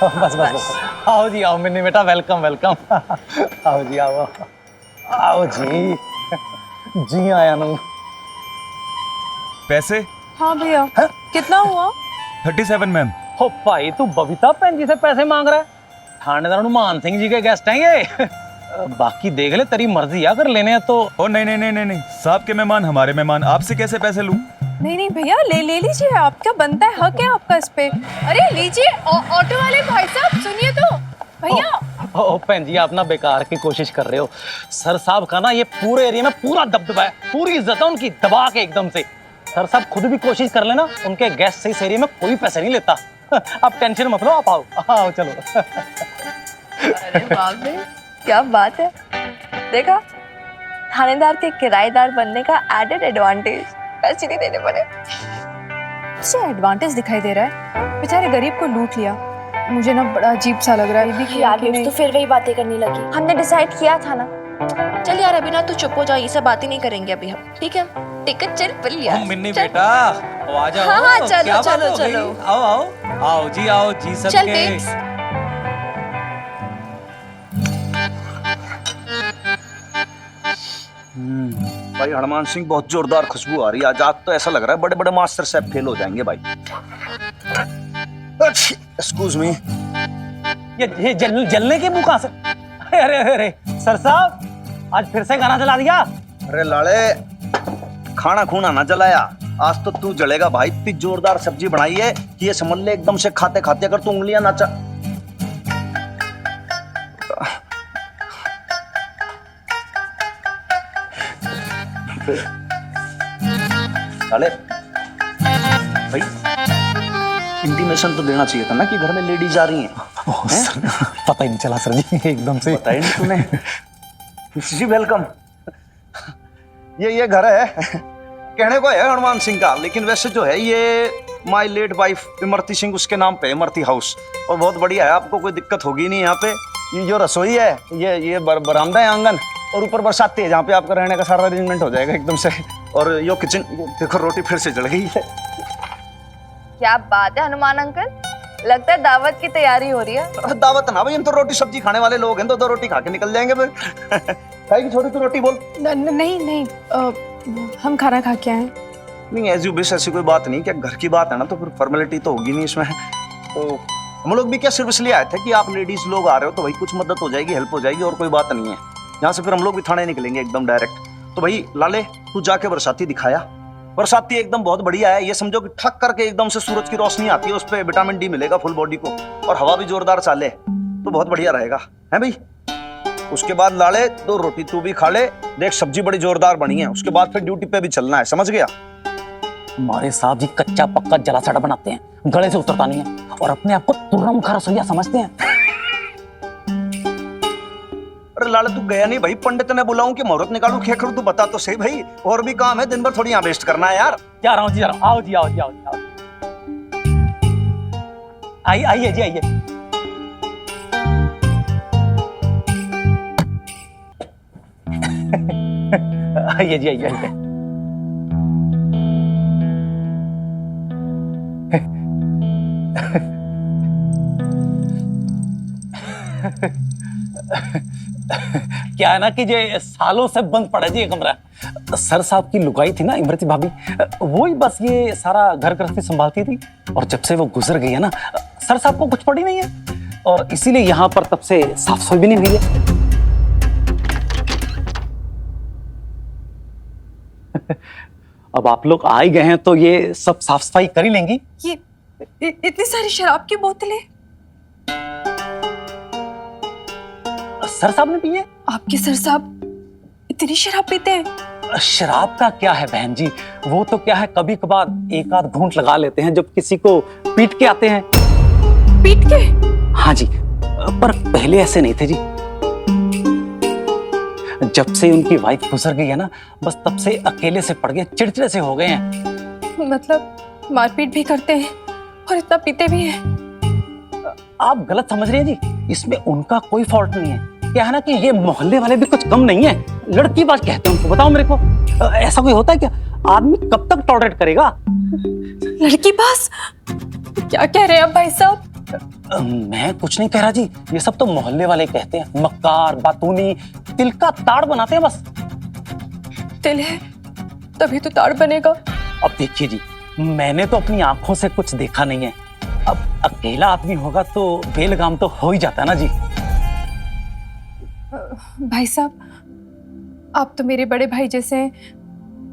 बस बस बस आओ जी आओ मिन्नी बेटा वेलकम वेलकम आओ जी आओ आओ जी जी आया नू पैसे हाँ भैया कितना हुआ? 37 मैम। हो भाई तू बबीता भैन जी से पैसे मांग रहा है? थानेदार मान सिंह जी के गेस्ट हैं ये बाकी देख ले तेरी मर्जी है अगर लेने हैं तो। ओ नहीं नहीं नहीं नहीं नहीं, साहब के मेहमान हमारे मेहमान, आपसे कैसे पैसे लूं? नहीं नहीं भैया ले लीजिए, आपका बनता है, हक है आपका इस पे। अरे लीजिए ऑटो वाले भाई साहब सुनिए तो भैया। ओ भैन जी आप ना बेकार की कोशिश कर रहे हो। सर साहब का ना ये पूरे एरिया में पूरा दबदबा है, पूरी इज्जत है उनकी दबा के एकदम से। सर साहब खुद भी कोशिश कर लेना, उनके गेस्ट से इस एरिया में कोई पैसे नहीं लेता। आप टेंशन मत लो, आप आओ आओ चलो। अरे बाप रे क्या बात है, देखा थानेदार के किराएदार बनने का एडेड एडवांटेज, पैसे नहीं देने पड़े। इससे एडवांटेज दिखाई दे रहा है, बेचारे गरीब को लूट लिया। मुझे ना बड़ा अजीब सा लग रहा है। ये भी यार तो फिर वही बातें करने लगी। हमने डिसाइड किया था ना। चल यार अभी ना तू चुप हो जा, ये सब बातें नहीं करेंगे अभी हम, ठीक है? टिकट चल पल यार। मिन्नी बेटा आ जाओ। हाँ चलो क्या बात चलो हो गई? चलो आओ आओ आओ जी सब चल के। बेब्स। भाई हनुमान सिंह बहुत जोरदार खुशबू आ रही है आज तो ऐसा लग रहा है बड़े बड़े मास्टर शेफ फेल हो जाएंगे भाई। Excuse me. ये जलने की मुंह कहां से? अरे अरे अरे सर साहब आज फिर से गाना चला दिया। अरे लाले खाना खूना ना जलाया, आज तो तू जलेगा भाई। इतनी जोरदार सब्जी बनाई है कि ये समझ ले एकदम से खाते खाते अगर तू उंगलियां नाचा। साले भाई इंटीमेशन तो देना चाहिए था ना कि घर में लेडीज आ रही हैं। सर, पता ही नहीं चला सर जी एकदम से। बताया नहीं तूने। जी वेलकम। ये घर है कहने को है हनुमान सिंह का, लेकिन वैसे जो है ये my late wife Imarti Singh उसके नाम पे इमरती हाउस, और बहुत बढ़िया है, आपको कोई दिक्कत होगी नहीं यहाँ पे। ये जो रसोई है ये बरामदा है, आंगन, और ऊपर बरसाती है जहाँ पे आपका रहने का सारा अरेंजमेंट हो जाएगा एकदम से। और यो किचन देखो, रोटी फिर से जल गई है। क्या बात है हनुमान अंकल, लगता है दावत की तैयारी हो रही है। दावत ना भाई, हम तो रोटी सब्जी खाने वाले लोग हैं, तो दो रोटी खा के निकल जाएंगे फिर। खाएगी छोटी तो रोटी बोल। नहीं नहीं हम खाना खा के आए। नहीं एज यू विश, ऐसी कोई बात नहीं, क्या घर की बात है ना तो फिर फॉर्मेलिटी तो होगी नहीं इसमें। तो हम लोग भी क्या सिर्फ इसलिए आए थे कि आप लेडीज लोग आ रहे हो तो भाई कुछ मदद हो जाएगी, हेल्प हो जाएगी, और कोई बात नहीं है। यहाँ से फिर हम लोग भी थाने निकलेंगे एकदम डायरेक्ट। तो भाई लाले तू जाके बरसाती दिखाया, बरसाती एकदम बहुत बढ़िया है, ये समझो कि ठक करके एकदम से सूरज की रोशनी आती है, उस पर विटामिन डी मिलेगा फुल बॉडी को, और हवा भी जोरदार चाले तो बहुत बढ़िया रहेगा है भाई। उसके बाद लाले दो रोटी तू भी खा ले, देख सब्जी बड़ी जोरदार बनी है, उसके बाद फिर ड्यूटी पे भी चलना है, समझ गया? हमारे साहब जी कच्चा पक्का जला सड़ा बनाते हैं, गले से उतरता नहीं है, और अपने आप को तुर्रम खा रसोइया समझते हैं। अरे लाले तू गया नहीं भाई, पंडित ने बुलाऊं कि मुहूर्त निकालूं खेखरू, तू बता तो सही भाई, और भी काम है, दिन भर थोड़ी यहाँ वेस्ट करना है यार। जा रहा हूँ जी, जा रहा हूँ। आओ जी आओ जी आओ जी आओ। आइए जी आइए। आइए जी आइए आइए। क्या है ना कि ये सालों से बंद पड़ा जी ये कमरा। सर साहब की लुगाई थी ना इमरती भाभी, वही बस ये सारा घर गृहस्थी संभालती थी, और जब से वो गुजर गई है ना सर साहब को कुछ पड़ी नहीं है, और इसीलिए यहाँ पर तब से साफ सफाई भी नहीं हुई है। अब आप लोग आ ही गए हैं तो ये सब साफ सफाई कर ही लेंगी। ये इतनी सारी शराब की बोतलें सर साहब ने पी है? आपके सर साहब इतनी शराब पीते हैं? शराब का क्या है बहन जी, वो तो क्या है कभी कभार एक आध घूंट लगा लेते हैं जब किसी को पीट के आते हैं। पीट के? हाँ जी, पर पहले ऐसे नहीं थे जी। जब से उनकी वाइफ गुजर गई है ना, बस तब से अकेले से पड़ गए, चिड़चिड़े से हो गए हैं। मतलब मारपीट भी करते हैं और इतना पीते भी हैं? आप गलत समझ रहे हैं जी, इसमें उनका कोई फॉल्ट नहीं है। क्या है ना कि ये मोहल्ले वाले भी कुछ कम नहीं है, लड़की बाज कहते हैं उनको। बताओ मेरे को, ऐसा कोई होता है क्या? आदमी कब तक टॉलरेट करेगा? लड़की बाज? क्या कह रहे हैं आप भाई साहब? मैं कुछ नहीं कह रहा जी, ये सब तो मोहल्ले वाले कहते हैं। मक्कार, बातूनी, तिल का ताड़ बनाते हैं बस। तिल है तभी तो ताड़ बनेगा। अब देखिए जी, मैंने तो अपनी आंखों से कुछ देखा नहीं है। अब अकेला आदमी होगा तो बेलगाम तो हो ही जाता है ना जी। भाई साहब, आप तो मेरे बड़े भाई जैसे हैं,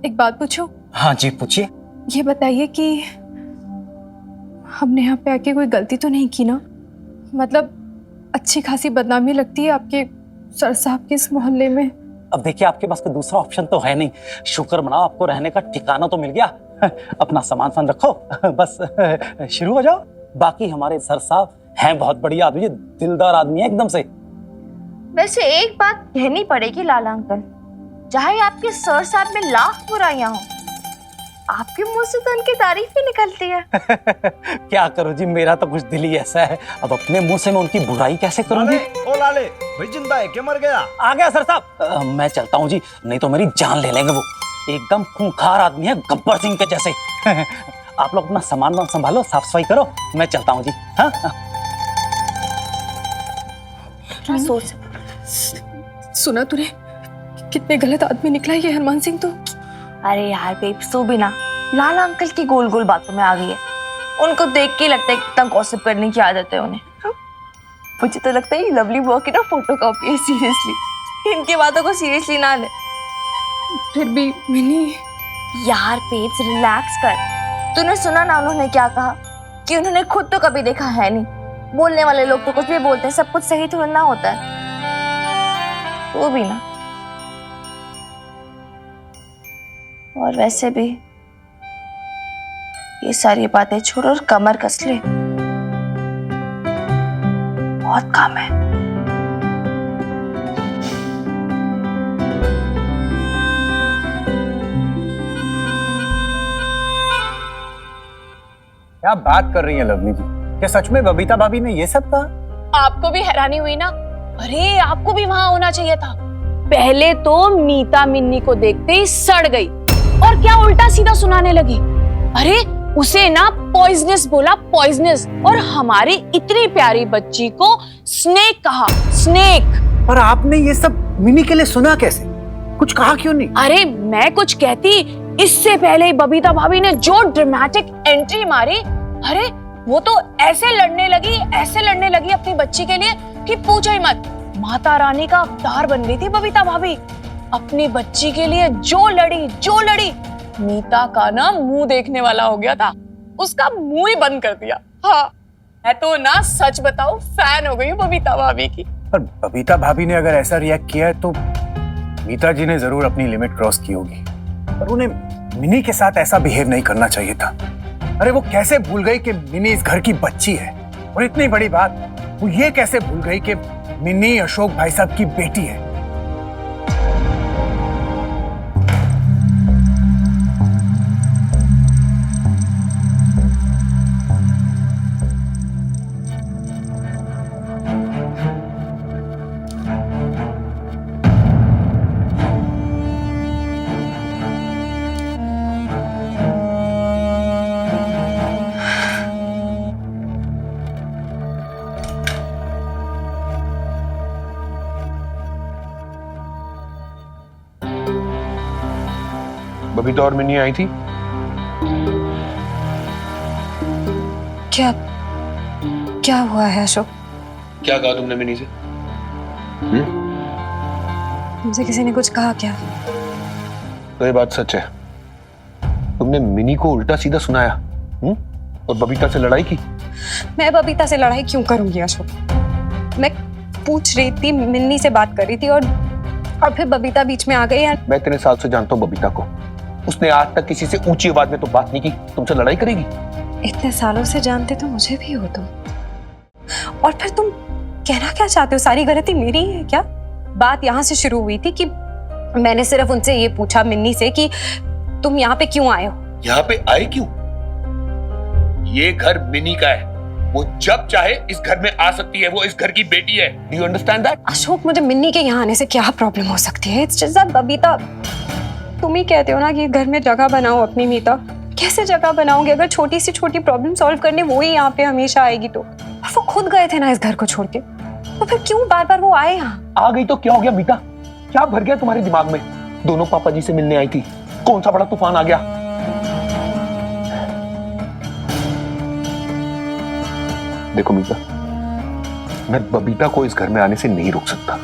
एक बात पूछूं? हाँ जी, पूछिए। ये बताइए कि हमने यहाँ पे आके कोई गलती तो नहीं की ना? मतलब अच्छी खासी बदनामी लगती है आपके सर साहब के इस मोहल्ले में। अब देखिए, आपके पास कोई दूसरा ऑप्शन तो है नहीं। शुक्र मनाओ, आपको रहने का ठिकाना तो मिल गया। अपना सामान रखो, बस शुरू हो जाओ। बाकी हमारे सर साहब हैं बहुत बढ़िया आदमी, दिलदार आदमी है एकदम से। वैसे एक बात कहनी पड़ेगी लाला अंकल, चाहे आपके सर साहब में लाख बुराइयां हो, आपके मुंह से तो उनकी तारीफ ही निकलती है। क्या करूं जी, मेरा तो कुछ दिल ही ऐसा है। अब अपने मुंह से मैं उनकी बुराई कैसे करूंगी? ओ लाले, भाई जिंदा है क्या मर गया? आ गया सर साहब। मैं चलता हूं जी, नहीं तो मेरी जान ले लेंगे वो। एकदम खूंखार आदमी है, गब्बर सिंह के जैसे। आप लोग अपना सामान संभालो, साफ सफाई करो, मैं चलता हूं जी। हाँ सोच सुना तूने कितने गलत आदमी निकला ये हनुमान सिंह तो। अरे यार बेबसू भी ना लाला अंकल की गोल गोल बातों में आ गई है। उनको देख के लगता है कितना गॉसिप करने की आदत है उन्हें। मुझे तो लगता है ये लवली बुआ की ना फोटो कॉपी है सीरियसली। इनकी बातों को सीरियसली ना ले। फिर भी मिनी यार पेट्स रिलैक्स कर। तूने सुना ना उन्होंने क्या कहा कि उन्होंने खुद तो कभी देखा है नहीं। बोलने वाले लोग तो कुछ भी बोलते हैं, सब कुछ सही थोड़ा ना होता है। वो भी ना, और वैसे भी ये सारी बातें छोड़ और कमर कस ले, बहुत काम है। क्या बात कर रही है लवली जी? क्या सच में बबीता भाभी ने ये सब कहा? आपको भी हैरानी हुई ना? अरे आपको भी वहां होना चाहिए था। पहले तो मीता मिन्नी को देखते ही सड़ गई और क्या उल्टा सीधा सुनाने लगी। अरे उसे ना पॉइजनस बोला, पॉइजनस, और हमारी इतनी प्यारी बच्ची को स्नेक कहा, स्नेक। और आपने ये सब मिनी के लिए सुना कैसे? कुछ कहा क्यों नहीं? अरे मैं कुछ कहती इससे पहले ही बबीता भाभी ने जो ड्रामेटिक एंट्री मारी, अरे वो तो ऐसे लड़ने लगी अपनी बच्ची के लिए कि पूछो ही मत। माता रानी का अवतार बन गई थी बबीता भाभी। अपनी बच्ची के लिए जो लड़ी, मीता का ना मुंह देखने वाला हो गया था, उसका मुंह ही बंद कर दिया। हाँ, मैं तो ना सच बताऊं फैन हो गई हूँ बबीता भाभी की। पर बबीता भाभी ने अगर ऐसा रिएक्ट किया है तो मीता जी ने जरूर अपनी लिमिट क्रॉस की होगी। पर उन्हें मिनी के साथ ऐसा बिहेव नहीं करना चाहिए था। अरे वो कैसे भूल गई कि मिनी इस घर की बच्ची है? और इतनी बड़ी बात, वो ये कैसे भूल गई कि मिनी अशोक भाई साहब की बेटी है? बबीता और मिनी आई थी। क्या हुआ है अशोक? क्या कहा तुमने मिनी से? तुमसे किसी ने कुछ कहा क्या? तो ये बात सच है, तुमने मिनी को उल्टा सीधा सुनाया और बबीता से लड़ाई की। मैं बबीता से लड़ाई क्यों करूंगी अशोक? मैं पूछ रही थी, मिन्नी से बात कर रही थी और फिर बबीता बीच में आ गई है। मैं इतने साल से जानता हूँ बबीता को, उसने आज तक किसी से ऊंची आवाज में तो बात नहीं की। तुमसे लड़ाई करेगी? इतने सालों से जानते तो मुझे भी हो तुम। और फिर तुम कहना क्या चाहते हो? सारी गलती मेरी ही है क्या? बात यहाँ से शुरू हुई थी कि मैंने सिर्फ उनसे ये पूछा, मिन्नी से, कि तुम यहाँ पे क्यों आए हो? यहाँ पे आए क्यों? ये घर मिनी का है, वो जब चाहे इस घर में आ सकती है, वो इस घर की बेटी है। Do you understand that? Ashok, मुझे मिन्नी के यहाँ आने से क्या प्रॉब्लम हो सकती है? इट्स जस्ट दैट बबीता, तुम ही कहते हो ना कि घर में जगह बनाओ अपनी मीता। कैसे जगह बनाओगे अगर छोटी सी छोटी प्रॉब्लम सॉल्व करने वो ही यहाँ पे हमेशा आएगी तो? और वो खुद गए थे ना इस घर को छोड़ के, तो फिर क्यों बार बार वो आए यहाँ? आ गई तो क्या हो गया मीता? क्या भर गया तुम्हारे दिमाग में? दोनों पापा जी से मिलने आई थी, कौन सा बड़ा तूफान आ गया? देखो मीता, मैं बबीता को इस घर में आने से नहीं रोक सकता।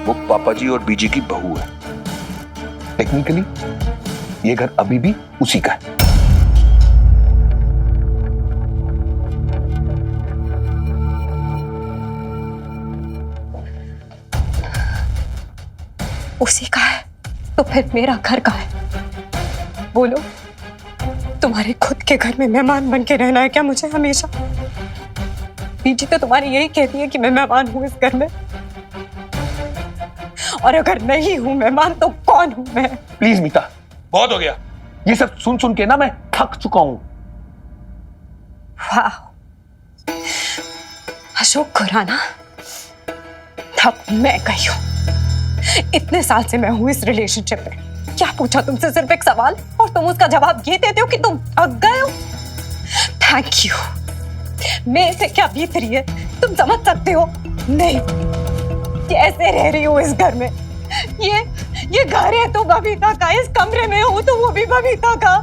वो पापा जी और बीजी की बहू है। टेक्निकली ये घर अभी भी उसी का है। उसी का है तो फिर मेरा घर का है? बोलो, तुम्हारे खुद के घर में मेहमान बन के रहना है क्या मुझे हमेशा? बीजी तो तुम्हारी यही कहती है कि मैं मेहमान हूं इस घर में, और अगर नहीं हूं मेहमान तो कौन हूं मैं? प्लीज मीता, बहुत हो गया। ये सब सुन सुन के ना मैं थक चुका हूं। वाह, अशोक खुराना, तब मैं गई हूं। इतने साल से मैं हूं इस रिलेशनशिप में। क्या पूछा तुमसे सिर्फ एक सवाल और तुम उसका जवाब ये देते हो कि तुम थक गए हो? Thank you. मेरे से क्या बीत रही है तुम समझ सकते हो? नहीं, कैसे रह रही हो इस घर में? ये घर है तो बबीता का, इस कमरे में हो तो वो भी बबीता का।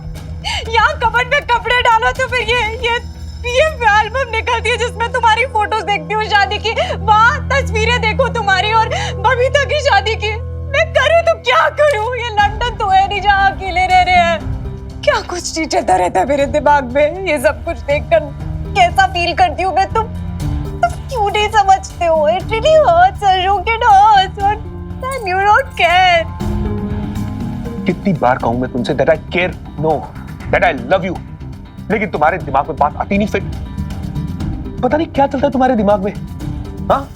यहाँ कबर्ड में कपड़े डालो तो फिर ये एल्बम निकलती है जिसमें तुम्हारी फोटोज देखती हूँ शादी की, वहाँ तस्वीरें देखो तुम्हारी और बबीता की शादी की। मैं करूँ तो क्या करूँ? ये लंदन तो है नहीं जहाँ अकेले रह रहे हैं। क्या कुछ चीजें रहता है मेरे दिमाग में। ये सब कुछ देखकर कैसा फील करती हूँ मैं। तुम क्यों नहीं समझते हो? It really hurts, Ashok, it hurts, and you don't care. कितनी बार कहूं मैं तुमसे that I care, no, that I love you, लेकिन तुम्हारे दिमाग में बात आती नहीं। फिट पता नहीं क्या चलता है तुम्हारे दिमाग में। हाँ,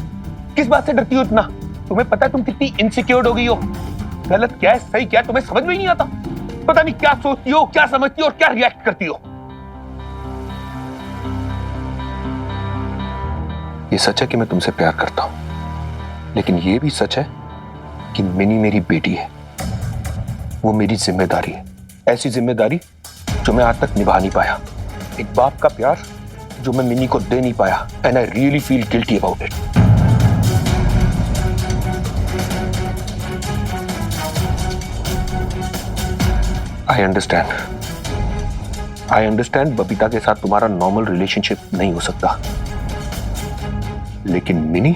किस बात से डरती हो इतना? तुम्हें पता है तुम कितनी इनसिक्योर हो गई हो? गलत क्या है सही क्या है तुम्हें समझ में ही नहीं आता। पता नहीं क्या सोचती हो, क्या समझती हो और क्या रिएक्ट करती हो। ये सच है कि मैं तुमसे प्यार करता हूं, लेकिन ये भी सच है कि मिनी मेरी बेटी है। वो मेरी जिम्मेदारी है, ऐसी जिम्मेदारी जो मैं आज तक निभा नहीं पाया। एक बाप का प्यार जो मैं मिनी को दे नहीं पाया, and I really feel guilty about it. I understand Babita के साथ तुम्हारा नॉर्मल रिलेशनशिप नहीं हो सकता, लेकिन मिनी,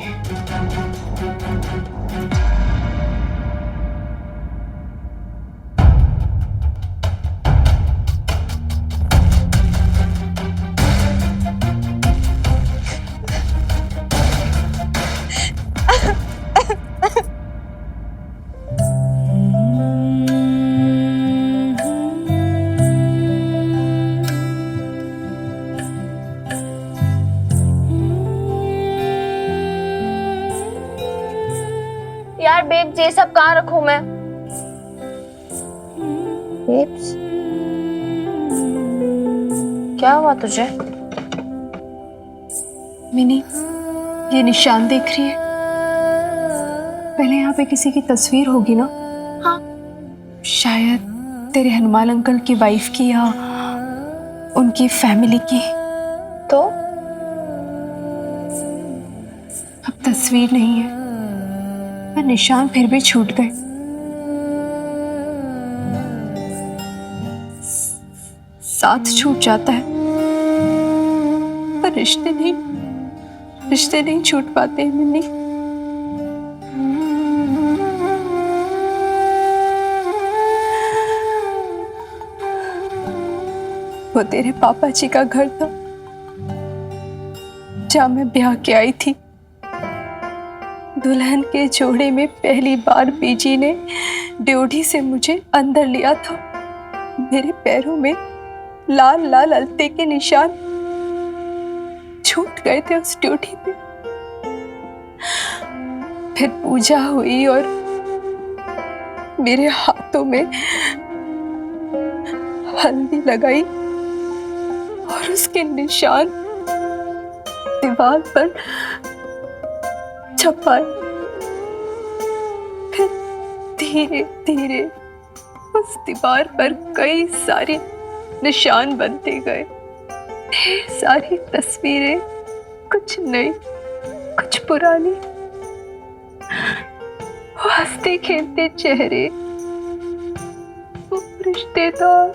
यार बेब्स, ये सब कहाँ रखूं मैं? बेब्स, क्या हुआ तुझे? मिनी, ये निशान देख रही है? पहले यहाँ पे किसी की तस्वीर होगी ना? हाँ। शायद तेरे हनुमान अंकल की वाइफ की या उनकी फैमिली की। तो अब तस्वीर नहीं है पर निशान फिर भी छूट गए। साथ छूट जाता है पर रिश्ते नहीं छूट पाते हैं मिन्नी। वो तेरे पापा जी का घर था जहाँ मैं ब्याह के आई थी। दुल्हन के जोड़े में पहली बार बीजी ने ड्योढ़ी से मुझे अंदर लिया था। मेरे पैरों में लाल लाल अलते के निशान छूट गए थे उस ड्योढ़ी पे। फिर पूजा हुई और मेरे हाथों में हल्दी लगाई और उसके निशान दीवार पर छपाए। फिर धीरे धीरे उस दीवार पर कई सारे निशान बनते गए। ढेर सारी तस्वीरें, कुछ नई कुछ पुरानी, वो हंसते खेलते चेहरे, वो रिश्तेदार,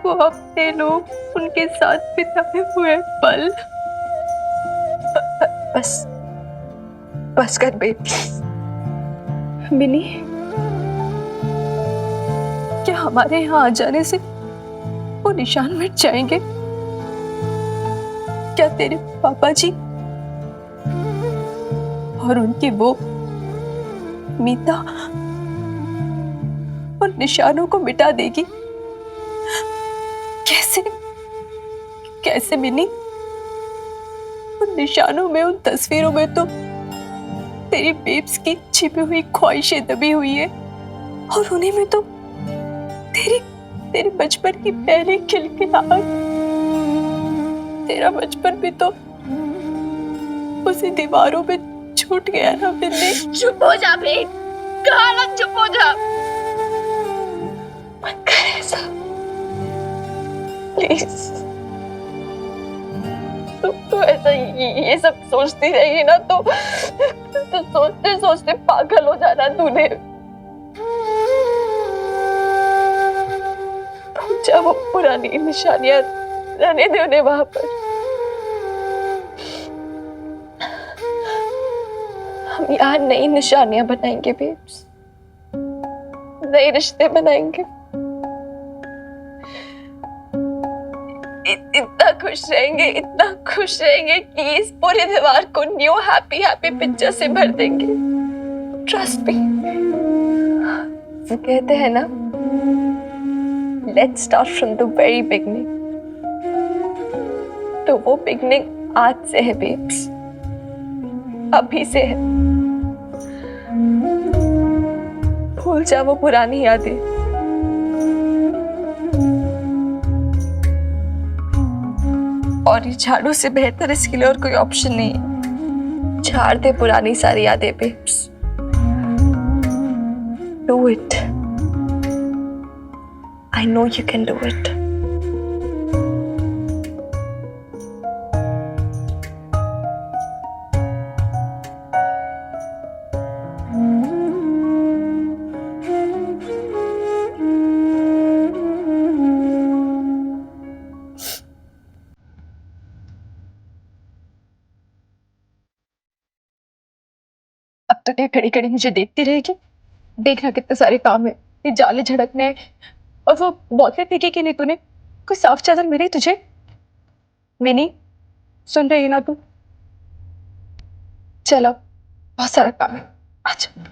वो अपने लोग, उनके साथ बिताए हुए पल। बस बस कर बेबी। मिनी, क्या हमारे यहाँ आ जाने से वो निशान मिट जाएंगे? क्या तेरे पापा जी और उनकी वो मीता उन निशानों को मिटा देगी? कैसे कैसे मिनी? उन निशानों में, उन तस्वीरों में तो तेरी बेब्स की छिपी हुई ख्वाहिशें दबी हुई है, और उन्हीं में तो तेरे बचपन की पहली खिलखिलाहट। तेरा बचपन भी तो उसी दीवारों पे छूट गया ना बिल्ली। चुप हो जा बे, कहा ना चुप हो जा। मत कर ऐसा प्लीज। तो ऐसा ये सब सोचती रहेगी ना तो सोचते सोचते पागल हो जाना तूने। जा वो पुरानी निशानियां रहने दे उन्हें वहां पर। हम यहाँ नई निशानियां बनाएंगे बेब्स, नए रिश्ते बनाएंगे। इतना खुश रहेंगे, इतना खुश रहेंगे कि इस पूरे दीवार को न्यू हैप्पी हैप्पी पिक्चर से भर देंगे। Trust me. वो कहते हैं ना, let's start from the very beginning. तो वो बिगनिंग आज से है बेब्स, अभी से है। भूल जा वो पुरानी यादें। और ये झाड़ू से बेहतर इसके लिए और कोई ऑप्शन नहीं है। झाड़ दे पुरानी सारी यादें babes. Do it. I know you can do it. अब तो क्या खड़ी खड़ी मुझे देखती रहेगी? देखना कितने सारे काम है, ये जाले झड़कने हैं, और वो बोतलें फेंकी कि नहीं तूने? कोई साफ चादर मिली तुझे? मिनी, सुन रही है ना तू? चलो, बहुत सारा काम है, आजा।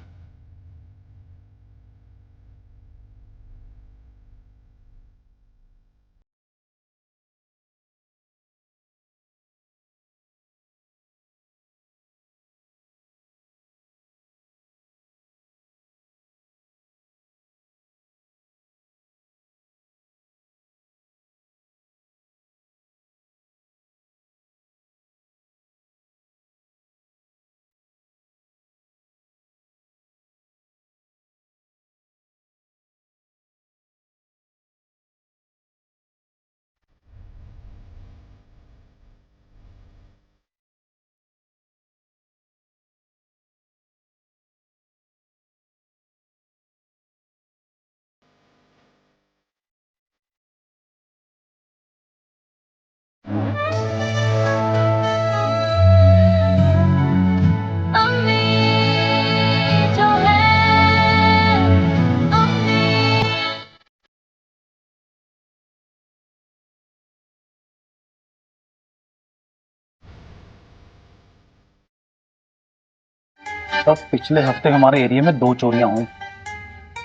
तब पिछले हफ्ते हमारे एरिया में 2 चोरियां हुई।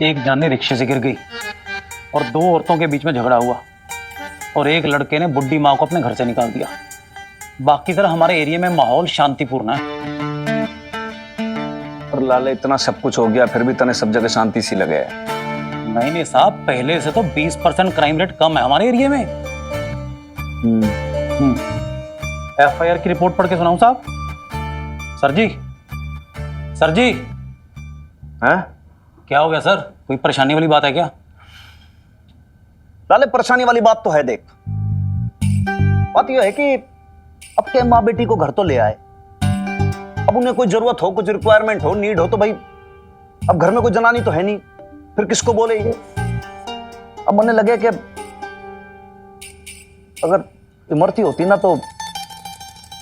एक जाने रिक्शे से गिर गई और 2 औरतों के बीच में झगड़ा हुआ, और एक लड़के ने बुड्ढी माँ को अपने घर से निकाल दिया। बाकी तरह हमारे एरिया में माहौल शांतिपूर्ण है। और लाले, इतना सब कुछ हो गया फिर भी तने सब जगह शांति सी लगे है। नहीं साहब, पहले से तो 20% क्राइम रेट कम है हमारे एरिया में। FIR की रिपोर्ट पढ़ के सुनाऊं साहब? सर जी, हैं? क्या हो गया सर? कोई परेशानी वाली बात है क्या? लाले परेशानी वाली बात तो है। देख, बात यह है कि अब के माँ बेटी को घर तो ले आए, अब उन्हें कोई जरूरत हो, कुछ रिक्वायरमेंट हो, नीड हो, तो भाई अब घर में कोई जनानी तो है नहीं, फिर किसको बोले ये। अब उन्हें लगे कि अगर इमरती होती ना तो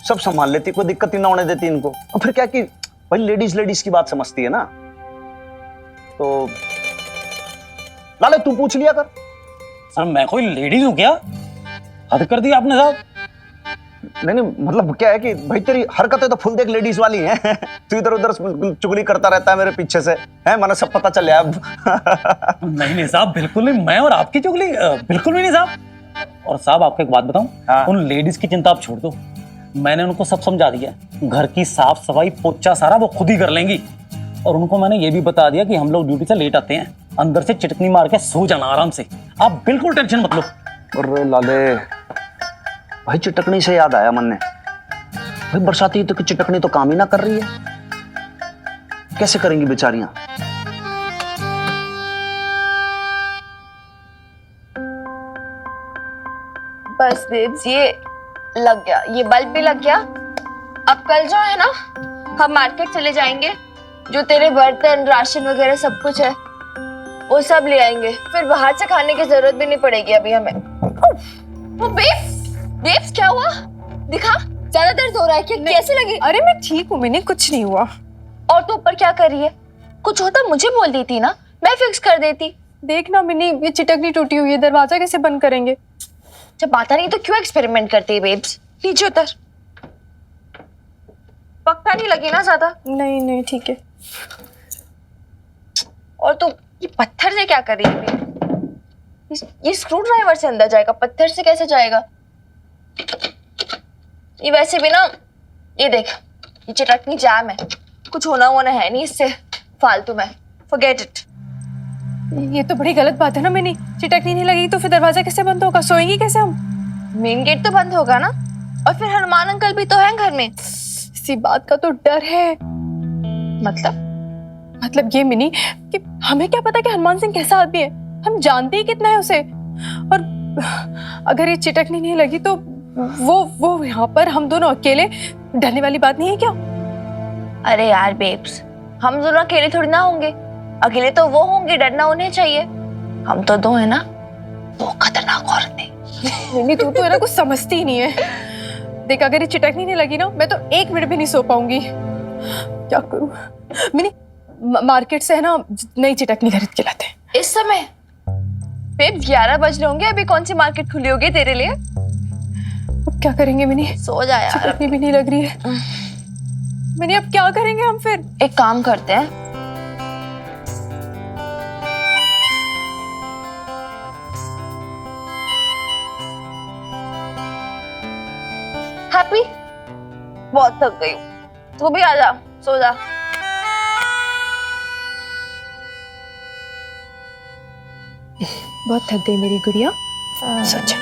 सब संभाल लेती, कोई दिक्कत ही ना होने देती इनको। और फिर क्या कि भाई लेडीज की बात समझती है ना। तो लाले तू पूछ लिया कर। सर मैं कोई लेडीज हूँ क्या? हद कर दी आपने साहब। नहीं, मतलब क्या है कि भाई तेरी हरकतें तो फुल देख लेडीज वाली हैं। तू इधर उधर चुगली करता रहता है मेरे पीछे से, है मैंने सब पता चल गया अब। नहीं साहब, बिल्कुल नहीं। मैं और आपकी चुगली बिल्कुल भी नहीं साहब। और साहब आपको एक बात बताऊं, हाँ। उन लेडीज की चिंता आप छोड़ दो, मैंने उनको सब समझा दिया। घर की साफ सफाई पोछा सारा वो खुद ही कर लेंगी। और उनको मैंने ये भी बता दिया कि हम लोग ड्यूटी से लेट आते हैं, अंदर से चिटकनी मार के सो जाना आराम से। आप बिल्कुल टेंशन मत लो। अरे लाले भाई, चिटकनी से याद आया मन ने, भाई बरसाती तो की चिटकनी तो काम ही ना कर रही है, कैसे करेंगी बेचारियां। बस बेब्स, ये लग गया, ये बल्ब भी लग गया। अब कल जो है ना, हम मार्केट चले जाएंगे, जो तेरे बर्तन राशन वगैरह सब कुछ है वो सब ले आएंगे, फिर बाहर से खाने की जरूरत भी नहीं पड़ेगी अभी हमें। वो बेब्स क्या हुआ? दिखा, ज्यादा दर्द हो रहा है क्या? कैसे लगी? अरे मैं ठीक हूँ मिनी, कुछ नहीं हुआ। और तू ऊपर क्या कर रही है? कुछ होता मुझे बोल देती ना, मैं फिक्स कर देती। देखना मिनी, ये चिटकनी टूटी हुई है, दरवाजा कैसे बंद करेंगे? जब आता नहीं तो क्यों एक्सपेरिमेंट करती है बेब्स? नीचे उतर। पक्का नहीं लगी ना ज्यादा? नहीं नहीं ठीक है। और तू ये पत्थर से क्या कर रही है? ये स्क्रू ड्राइवर से अंदर जाएगा, पत्थर से कैसे जाएगा? ये वैसे भी ना, ये देख, ये चिटकनी जाम है, कुछ होना है नहीं इससे फालतू में, फॉरगेट इट। ये तो बड़ी गलत बात है ना मिनी, चिटकनी नहीं लगी तो फिर दरवाजा कैसे बंद होगा? सोएंगी कैसे हम? मेन गेट तो बंद होगा ना, और फिर हनुमान अंकल भी तो हैं घर में। इसी बात का तो डर है। मतलब ये मिनी कि हमें क्या पता कि हनुमान सिंह कैसा आदमी है, हम जानते ही कितना है उसे। और अगर ये चिटकनी नहीं लगी तो वो यहाँ पर हम दोनों अकेले, डरने वाली बात नहीं है क्या? अरे यार बेब्स, हम दोनों अकेले थोड़ी ना होंगे, अकेले तो वो होंगे, डरना उन्हें चाहिए। हम तो दो है ना, दो खतरनाक औरतें। नहीं तू तो है ना कुछ समझती ही नहीं है। देख, अगर ये चिटकनी नहीं लगी ना, मैं तो 1 मिनट भी नहीं सो पाऊंगी। क्या करूं मिनी? मार्केट से है ना नई चिटकनी खरीद के लाते हैं। इस समय बेब्स 11 बज रहे होंगे, अभी कौन सी मार्केट खुली होगी तेरे लिए? अब क्या करेंगे मिनी? सो जा यार। चिटकनी भी नहीं लग रही है मिनी, अब क्या करेंगे हम फिर? एक काम करते हैं, हैप्पी, बहुत थक गई हूँ, तू भी आ जा, सो जा। बहुत थक गई मेरी गुड़िया, सच।